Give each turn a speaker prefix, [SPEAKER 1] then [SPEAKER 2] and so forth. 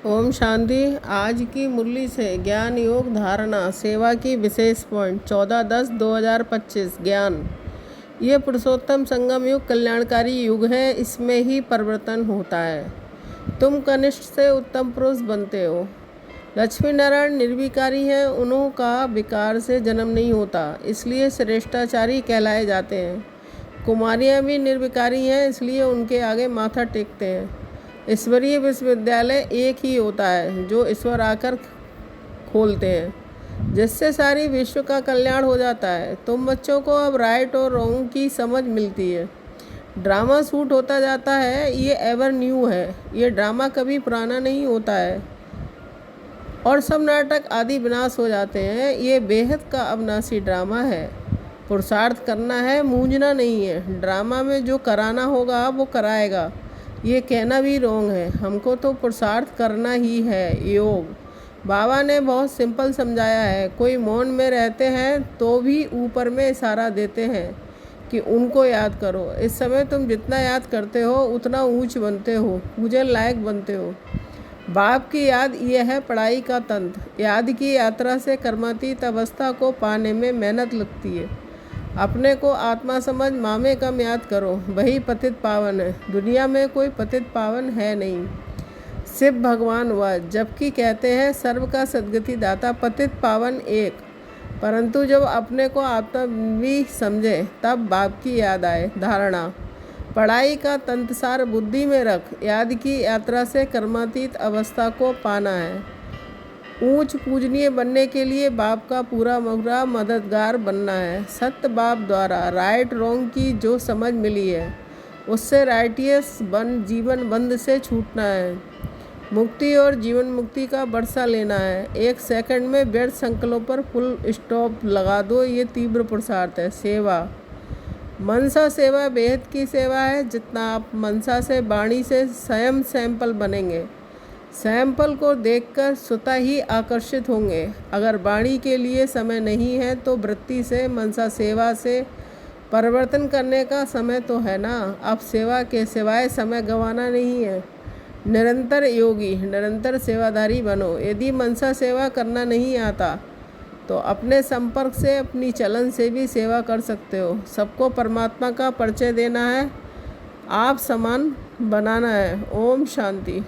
[SPEAKER 1] ओम शांति। आज की मुरली से ज्ञान योग धारणा सेवा की विशेष पॉइंट 14/10/2025। ज्ञान, ये पुरुषोत्तम संगम युग कल्याणकारी युग है। इसमें ही परिवर्तन होता है। तुम कनिष्ठ से उत्तम पुरुष बनते हो। लक्ष्मी नारायण निर्विकारी हैं, उन्हों का विकार से जन्म नहीं होता, इसलिए श्रेष्ठाचारी कहलाए जाते हैं। कुमारियाँ भी निर्विकारी हैं, इसलिए उनके आगे माथा टेकते हैं। ईश्वरीय विश्वविद्यालय एक ही होता है जो ईश्वर आकर खोलते हैं, जिससे सारी विश्व का कल्याण हो जाता है। तुम बच्चों को अब राइट और रॉन्ग की समझ मिलती है। ड्रामा शूट होता जाता है, ये एवर न्यू है। ये ड्रामा कभी पुराना नहीं होता है और सब नाटक आदि विनाश हो जाते हैं। ये बेहद का अविनाशी ड्रामा है। पुरुषार्थ करना है, मूंझना नहीं है। ड्रामा में जो कराना होगा वो कराएगा, ये कहना भी रोंग है। हमको तो पुरुषार्थ करना ही है। योग बाबा ने बहुत सिंपल समझाया है। कोई मौन में रहते हैं तो भी ऊपर में इशारा देते हैं कि उनको याद करो। इस समय तुम जितना याद करते हो उतना ऊंच बनते हो, पूजन लायक बनते हो। बाप की याद यह है पढ़ाई का तंत्र। याद की यात्रा से कर्मातीत अवस्था को पाने में मेहनत लगती है। अपने को आत्मा समझ मामे कम याद करो, वही पतित पावन है। दुनिया में कोई पतित पावन है नहीं, शिव भगवान वह, जबकि कहते हैं सर्व का सद्गति दाता पतित पावन एक। परंतु जब अपने को आत्मा भी समझे तब बाप की याद आए। धारणा, पढ़ाई का तंत्रसार बुद्धि में रख। याद की यात्रा से कर्मातीत अवस्था को पाना है। ऊंच पूजनीय बनने के लिए बाप का पूरा मददगार बनना है। सत्य बाप द्वारा राइट रॉन्ग की जो समझ मिली है उससे राइटियस जीवन बंध से छूटना है। मुक्ति और जीवन मुक्ति का बरसा लेना है। 1 सेकंड में व्यर्थ संकल्पों पर फुल स्टॉप लगा दो, ये तीव्र पुरुषार्थ है। सेवा, मनसा सेवा बेहद की सेवा है। जितना आप मनसा से वाणी से स्वयं सैंपल बनेंगे, सैंपल को देखकर स्वतः ही आकर्षित होंगे। अगर वाणी के लिए समय नहीं है तो वृत्ति से मनसा सेवा से परिवर्तन करने का समय तो है ना। अब सेवा के सिवाय समय गंवाना नहीं है। निरंतर योगी, निरंतर सेवाधारी बनो। यदि मनसा सेवा करना नहीं आता तो अपने संपर्क से, अपनी चलन से भी सेवा कर सकते हो। सबको परमात्मा का परिचय देना है, आप समान बनाना है। ओम शांति।